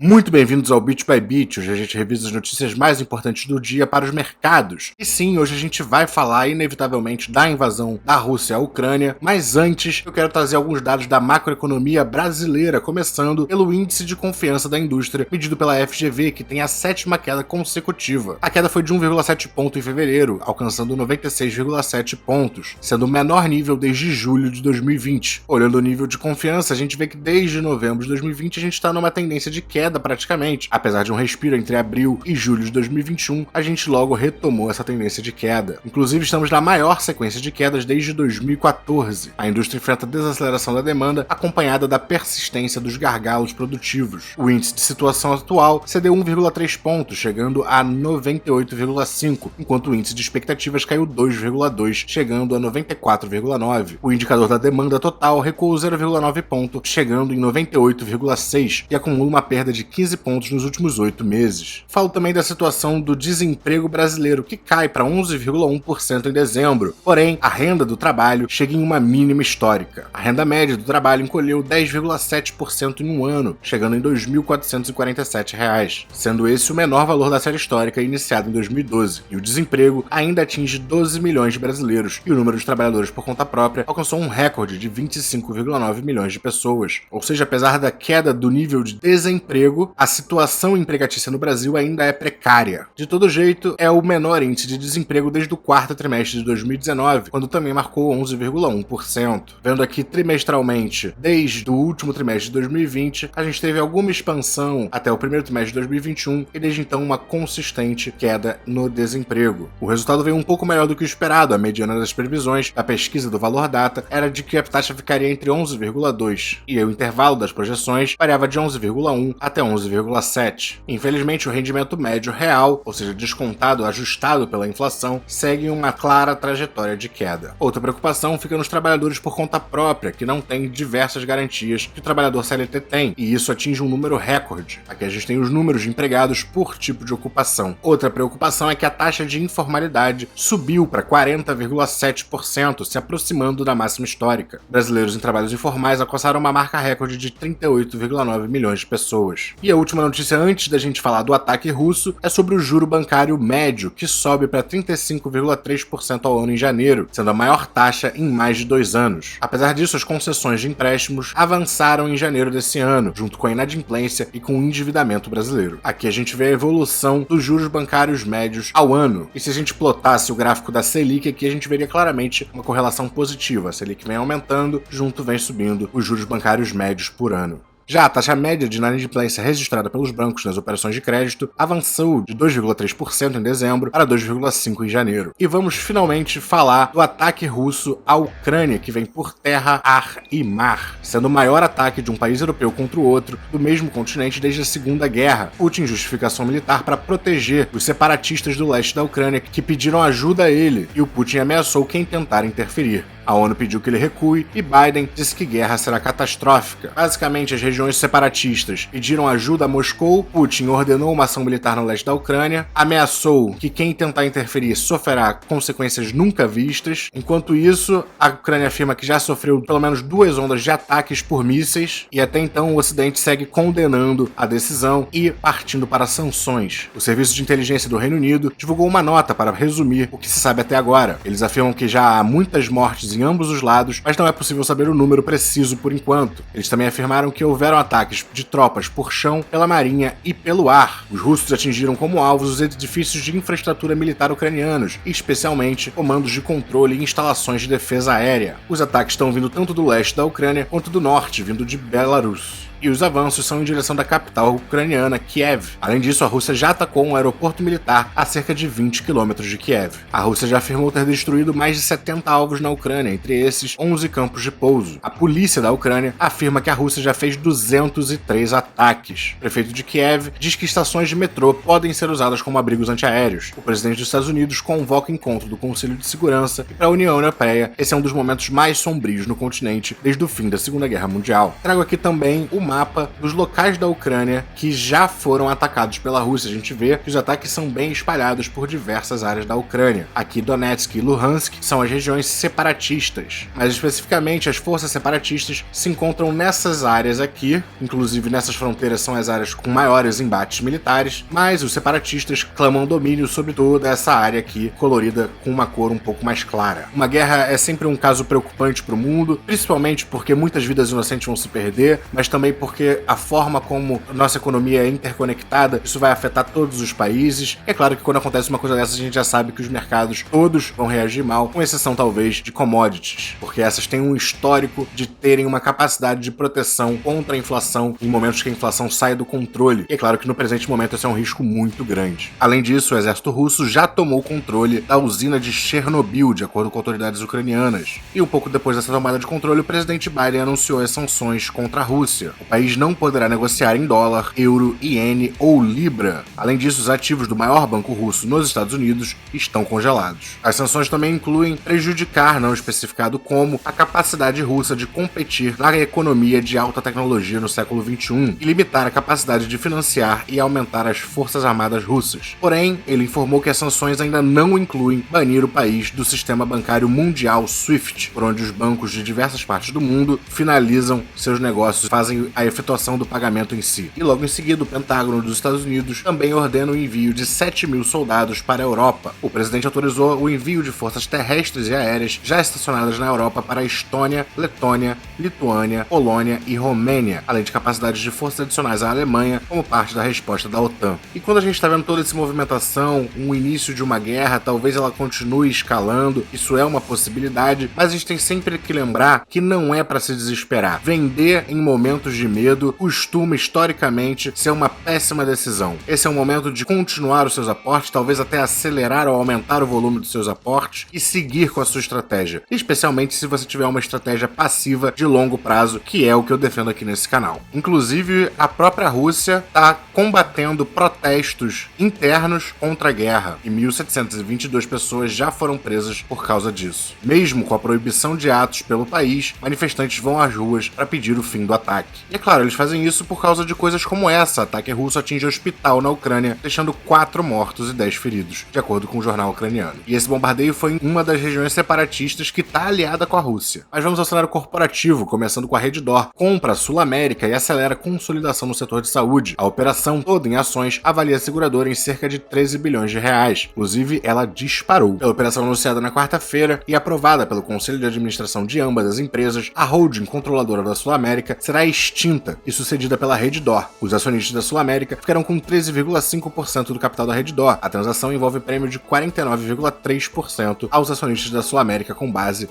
Muito bem-vindos ao Bit by Bit, hoje a gente revisa as notícias mais importantes do dia para os mercados. E sim, hoje a gente vai falar inevitavelmente da invasão da Rússia à Ucrânia, mas antes eu quero trazer alguns dados da macroeconomia brasileira, começando pelo índice de confiança da indústria, medido pela FGV, que tem a 7ª queda consecutiva. A queda foi de 1,7 ponto em fevereiro, alcançando 96,7 pontos, sendo o menor nível desde julho de 2020. Olhando o nível de confiança, a gente vê que desde novembro de 2020 a gente está numa tendência de queda praticamente. Apesar de um respiro entre abril e julho de 2021, a gente logo retomou essa tendência de queda. Inclusive, estamos na maior sequência de quedas desde 2014. A indústria enfrenta desaceleração da demanda, acompanhada da persistência dos gargalos produtivos. O índice de situação atual cedeu 1,3 pontos, chegando a 98,5, enquanto o índice de expectativas caiu 2,2, chegando a 94,9. O indicador da demanda total recuou 0,9 ponto, chegando em 98,6, e acumula uma perda de 15 pontos nos últimos 8 meses. Falo também da situação do desemprego brasileiro, que cai para 11,1% em dezembro. Porém, a renda do trabalho chega em uma mínima histórica. A renda média do trabalho encolheu 10,7% em um ano, chegando em R$ 2.447, sendo esse o menor valor da série histórica iniciada em 2012. E o desemprego ainda atinge 12 milhões de brasileiros, e o número de trabalhadores por conta própria alcançou um recorde de 25,9 milhões de pessoas. Ou seja, apesar da queda do nível de desemprego, a situação empregatícia no Brasil ainda é precária. De todo jeito, é o menor índice de desemprego desde o quarto trimestre de 2019, quando também marcou 11,1%. Vendo aqui trimestralmente, desde o último trimestre de 2020, a gente teve alguma expansão até o primeiro trimestre de 2021 e desde então uma consistente queda no desemprego. O resultado veio um pouco melhor do que o esperado. A mediana das previsões da pesquisa do Valor Data era de que a taxa ficaria entre 11,2 e o intervalo das projeções variava de 11,1 até 11,7. Infelizmente, o rendimento médio real, ou seja, descontado, ajustado pela inflação, segue uma clara trajetória de queda. Outra preocupação fica nos trabalhadores por conta própria, que não têm diversas garantias que o trabalhador CLT tem, e isso atinge um número recorde. Aqui a gente tem os números de empregados por tipo de ocupação. Outra preocupação é que a taxa de informalidade subiu para 40,7%, se aproximando da máxima histórica. Brasileiros em trabalhos informais alcançaram uma marca recorde de 38,9 milhões de pessoas. E a última notícia antes da gente falar do ataque russo é sobre o juro bancário médio, que sobe para 35,3% ao ano em janeiro, sendo a maior taxa em mais de 2 anos. Apesar disso, as concessões de empréstimos avançaram em janeiro desse ano, junto com a inadimplência e com o endividamento brasileiro. Aqui a gente vê a evolução dos juros bancários médios ao ano, e se a gente plotasse o gráfico da Selic aqui, a gente veria claramente uma correlação positiva. A Selic vem aumentando, junto vem subindo os juros bancários médios por ano. Já a taxa média de inadimplência registrada pelos bancos nas operações de crédito avançou de 2,3% em dezembro para 2,5% em janeiro. E vamos finalmente falar do ataque russo à Ucrânia, que vem por terra, ar e mar, sendo o maior ataque de um país europeu contra o outro do mesmo continente desde a Segunda Guerra. Putin justificação militar para proteger os separatistas do leste da Ucrânia que pediram ajuda a ele, e o Putin ameaçou quem tentar interferir. A ONU pediu que ele recue e Biden disse que guerra será catastrófica. Basicamente, as regiões separatistas pediram ajuda a Moscou, Putin ordenou uma ação militar no leste da Ucrânia, ameaçou que quem tentar interferir sofrerá consequências nunca vistas. Enquanto isso, a Ucrânia afirma que já sofreu pelo menos 2 ondas de ataques por mísseis, e até então o Ocidente segue condenando a decisão e partindo para sanções. O Serviço de Inteligência do Reino Unido divulgou uma nota para resumir o que se sabe até agora. Eles afirmam que já há muitas mortes em ambos os lados, mas não é possível saber o número preciso por enquanto. Eles também afirmaram que houveram ataques de tropas por chão, pela marinha e pelo ar. Os russos atingiram como alvos os edifícios de infraestrutura militar ucranianos, e especialmente comandos de controle e instalações de defesa aérea. Os ataques estão vindo tanto do leste da Ucrânia quanto do norte, vindo de Belarus. E os avanços são em direção da capital ucraniana, Kiev. Além disso, a Rússia já atacou um aeroporto militar a cerca de 20 quilômetros de Kiev. A Rússia já afirmou ter destruído mais de 70 alvos na Ucrânia, entre esses 11 campos de pouso. A polícia da Ucrânia afirma que a Rússia já fez 203 ataques. O prefeito de Kiev diz que estações de metrô podem ser usadas como abrigos antiaéreos. O presidente dos Estados Unidos convoca encontro do Conselho de Segurança, e para a União Europeia, esse é um dos momentos mais sombrios no continente desde o fim da Segunda Guerra Mundial. Trago aqui também o mapa dos locais da Ucrânia que já foram atacados pela Rússia. A gente vê que os ataques são bem espalhados por diversas áreas da Ucrânia. Aqui Donetsk e Luhansk são as regiões separatistas, mas especificamente as forças separatistas se encontram nessas áreas aqui, inclusive nessas fronteiras são as áreas com maiores embates militares, mas os separatistas clamam domínio sobre toda essa área aqui, colorida com uma cor um pouco mais clara. Uma guerra é sempre um caso preocupante para o mundo, principalmente porque muitas vidas inocentes vão se perder, mas também porque a forma como nossa economia é interconectada, isso vai afetar todos os países. É claro que quando acontece uma coisa dessa, a gente já sabe que os mercados todos vão reagir mal, com exceção talvez de commodities, porque essas têm um histórico de terem uma capacidade de proteção contra a inflação em momentos que a inflação sai do controle. E é claro que no presente momento esse é um risco muito grande. Além disso, o exército russo já tomou controle da usina de Chernobyl, de acordo com autoridades ucranianas. E um pouco depois dessa tomada de controle, o presidente Biden anunciou as sanções contra a Rússia. O país não poderá negociar em dólar, euro, iene ou libra. Além disso, os ativos do maior banco russo nos Estados Unidos estão congelados. As sanções também incluem prejudicar, não especificado como, a capacidade russa de competir na economia de alta tecnologia no século XXI e limitar a capacidade de financiar e aumentar as forças armadas russas. Porém, ele informou que as sanções ainda não incluem banir o país do sistema bancário mundial SWIFT, por onde os bancos de diversas partes do mundo finalizam seus negócios e fazem a efetuação do pagamento em si. E logo em seguida, o Pentágono dos Estados Unidos também ordena o envio de 7.000 soldados para a Europa. O presidente autorizou o envio de forças terrestres e aéreas já estacionadas na Europa para a Estônia, Letônia, Lituânia, Polônia e Romênia, além de capacidades de forças adicionais à Alemanha como parte da resposta da OTAN. E quando a gente está vendo toda essa movimentação, um início de uma guerra, talvez ela continue escalando, isso é uma possibilidade, mas a gente tem sempre que lembrar que não é para se desesperar. Vender em momentos de medo costuma historicamente ser uma péssima decisão. Esse é um momento de continuar os seus aportes, talvez até acelerar ou aumentar o volume dos seus aportes e seguir com a sua estratégia, especialmente se você tiver uma estratégia passiva de longo prazo, que é o que eu defendo aqui nesse canal. Inclusive, a própria Rússia está combatendo protestos internos contra a guerra e 1.722 pessoas já foram presas por causa disso. Mesmo com a proibição de atos pelo país, manifestantes vão às ruas para pedir o fim do ataque. E é claro, eles fazem isso por causa de coisas como essa. Ataque russo atinge um hospital na Ucrânia, deixando 4 mortos e 10 feridos, de acordo com o jornal ucraniano. E esse bombardeio foi em uma das regiões separatistas que está aliada com a Rússia. Mas vamos ao cenário corporativo, começando com a Reddor. Compra a Sul América e acelera a consolidação no setor de saúde. A operação, toda em ações, avalia a seguradora em cerca de 13 bilhões de reais. Inclusive, ela disparou. Pela operação anunciada na quarta-feira e aprovada pelo Conselho de Administração de ambas as empresas, a holding controladora da Sul América será extinta e sucedida pela Reddor. Os acionistas da Sul América ficarão com 13,5% do capital da Reddor. A transação envolve prêmio de 49,3% aos acionistas da Sul América com base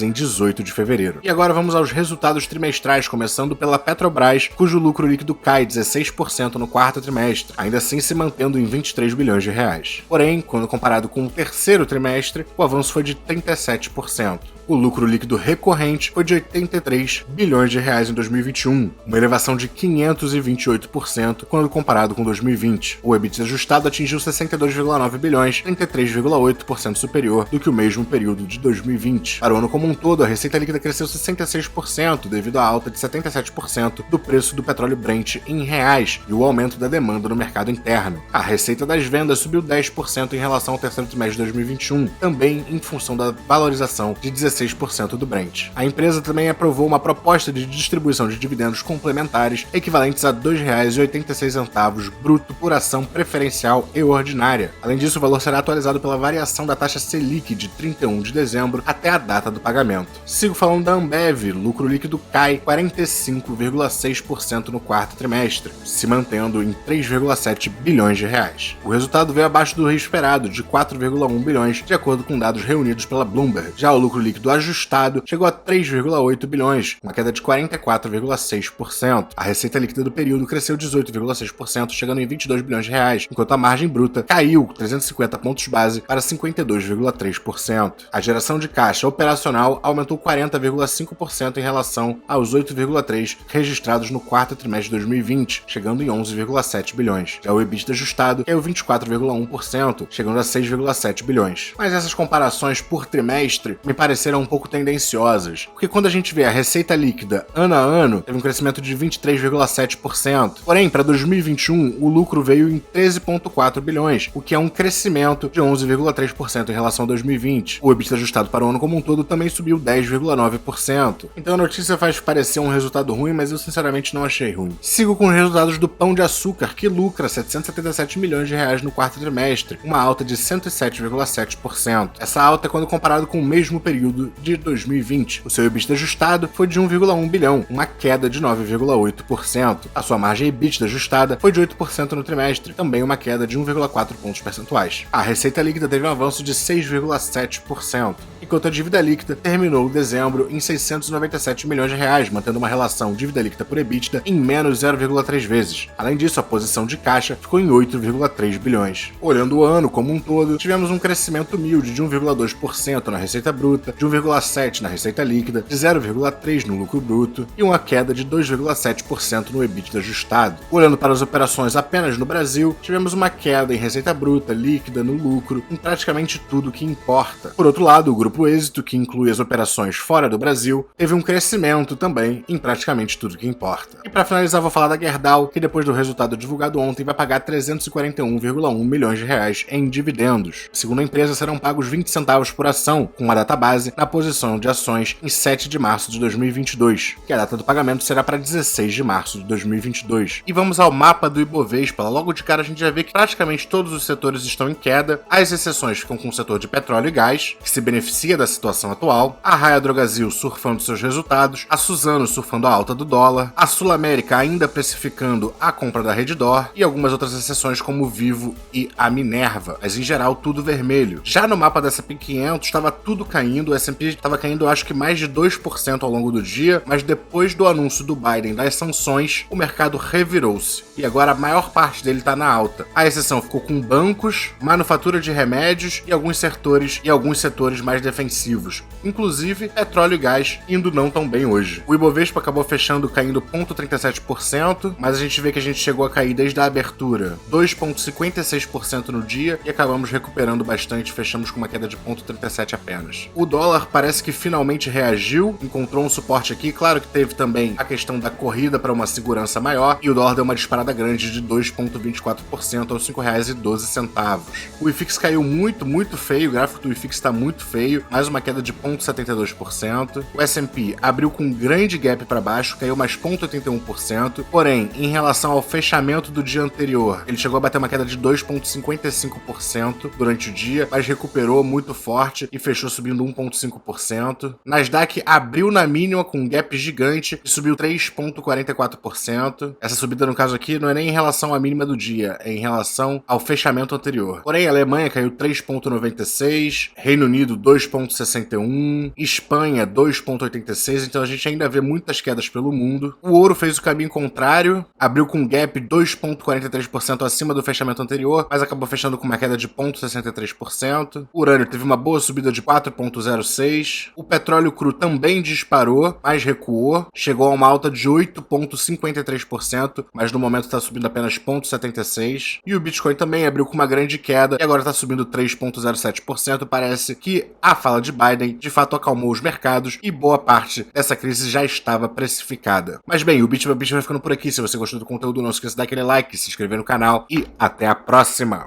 em 18 de fevereiro. E agora vamos aos resultados trimestrais, começando pela Petrobras, cujo lucro líquido cai 16% no quarto trimestre, ainda assim se mantendo em 23 bilhões de reais. Porém, quando comparado com o terceiro trimestre, o avanço foi de 37%. O lucro líquido recorrente foi de 83 bilhões de reais em 2021, uma elevação de 528% quando comparado com 2020. O EBITDA ajustado atingiu 62,9 bilhões, 33,8% superior do que o mesmo período de 2020. Para o ano como um todo, a receita líquida cresceu 66% devido à alta de 77% do preço do petróleo Brent em reais e o aumento da demanda no mercado interno. A receita das vendas subiu 10% em relação ao terceiro trimestre de 2021, também em função da valorização de 16% do Brent. A empresa também aprovou uma proposta de distribuição de dividendos complementares equivalentes a R$ 2,86 bruto por ação preferencial e ordinária. Além disso, o valor será atualizado pela variação da taxa Selic de 31 de dezembro até a data do pagamento. Sigo falando da Ambev, lucro líquido cai 45,6% no quarto trimestre, se mantendo em 3,7 bilhões de reais. O resultado veio abaixo do esperado, de 4,1 bilhões, de acordo com dados reunidos pela Bloomberg. Já o lucro líquido ajustado chegou a 3,8 bilhões, uma queda de 44,6%. A receita líquida do período cresceu 18,6%, chegando em 22 bilhões de reais, enquanto a margem bruta caiu 350 pontos base para 52,3%. A geração de caixa operacional aumentou 40,5% em relação aos 8,3% registrados no quarto trimestre de 2020, chegando em 11,7 bilhões. Já o EBITDA ajustado caiu 24,1%, chegando a 6,7 bilhões. Mas essas comparações por trimestre me pareceram eram um pouco tendenciosas, porque quando a gente vê a receita líquida ano a ano, teve um crescimento de 23,7%. Porém, para 2021, o lucro veio em 13,4 bilhões, o que é um crescimento de 11,3% em relação a 2020. O EBITDA ajustado para o ano como um todo também subiu 10,9%. Então a notícia faz parecer um resultado ruim, mas eu sinceramente não achei ruim. Sigo com os resultados do Pão de Açúcar, que lucra 777 milhões de reais no quarto trimestre, uma alta de 107,7%. Essa alta é quando comparado com o mesmo período de 2020. O seu EBITDA ajustado foi de 1,1 bilhão, uma queda de 9,8%. A sua margem EBITDA ajustada foi de 8% no trimestre, também uma queda de 1,4 pontos percentuais. A receita líquida teve um avanço de 6,7%, enquanto a dívida líquida terminou dezembro em 697 milhões de reais, mantendo uma relação dívida líquida por EBITDA em menos 0,3 vezes. Além disso, a posição de caixa ficou em 8,3 bilhões. Olhando o ano como um todo, tivemos um crescimento humilde de 1,2% na receita bruta, de 1,7% na receita líquida, de 0,3% no lucro bruto e uma queda de 2,7% no EBITDA ajustado. Olhando para as operações apenas no Brasil, tivemos uma queda em receita bruta, líquida, no lucro, em praticamente tudo que importa. Por outro lado, o Grupo Êxito, que inclui as operações fora do Brasil, teve um crescimento também em praticamente tudo que importa. E para finalizar, vou falar da Gerdau, que depois do resultado divulgado ontem vai pagar 341,1 milhões de reais em dividendos. Segundo a empresa, serão pagos 20 centavos por ação, com uma data base na posição de ações em 7 de março de 2022, que a data do pagamento será para 16 de março de 2022. E vamos ao mapa do Ibovespa. Logo de cara a gente já vê que praticamente todos os setores estão em queda. As exceções ficam com o setor de petróleo e gás, que se beneficia da situação atual, a Raia Drogasil surfando seus resultados, a Suzano surfando a alta do dólar, a Sul América ainda precificando a compra da Redditor e algumas outras exceções como o Vivo e a Minerva, mas em geral tudo vermelho. Já no mapa da S&P 500 estava tudo caindo, o S&P estava caindo acho que mais de 2% ao longo do dia, mas depois do anúncio do Biden das sanções, o mercado revirou-se e agora a maior parte dele está na alta. A exceção ficou com bancos, manufatura de remédios e alguns setores mais defensivos, inclusive petróleo e gás indo não tão bem hoje. O Ibovespa acabou fechando caindo 0,37%, mas a gente vê que a gente chegou a cair desde a abertura 2,56% no dia e acabamos recuperando bastante, fechamos com uma queda de 0,37% apenas. O dólar parece que finalmente reagiu, encontrou um suporte aqui, claro que teve também a questão da corrida para uma segurança maior e o dólar deu uma disparada grande de 2,24% aos R$ 5,12. O IFIX caiu muito feio, o gráfico do IFIX está muito feio, mais uma queda de 0,72%. O S&P abriu com um grande gap para baixo, caiu mais 0,81%, porém, em relação ao fechamento do dia anterior, ele chegou a bater uma queda de 2,55% durante o dia, mas recuperou muito forte e fechou subindo 1,5%. Nasdaq abriu na mínima com um gap gigante e subiu 3,44%. Essa subida, no caso aqui, não é nem em relação à mínima do dia, é em relação ao fechamento anterior. Porém, a Alemanha caiu 3,96%, Reino Unido 2,61%, Espanha 2,86%, então a gente ainda vê muitas quedas pelo mundo. O ouro fez o caminho contrário, abriu com um gap 2,43% acima do fechamento anterior, mas acabou fechando com uma queda de 0,63%. O urânio teve uma boa subida de 4,06%. O petróleo cru também disparou, mas recuou, chegou a uma alta de 8,53%, mas no momento está subindo apenas 0,76%. E o Bitcoin também abriu com uma grande queda e agora está subindo 3,07%. Parece que a fala de Biden de fato acalmou os mercados e boa parte dessa crise já estava precificada. Mas bem, o Bit vai ficando por aqui. Se você gostou do conteúdo, não esqueça de dar aquele like, se inscrever no canal e até a próxima!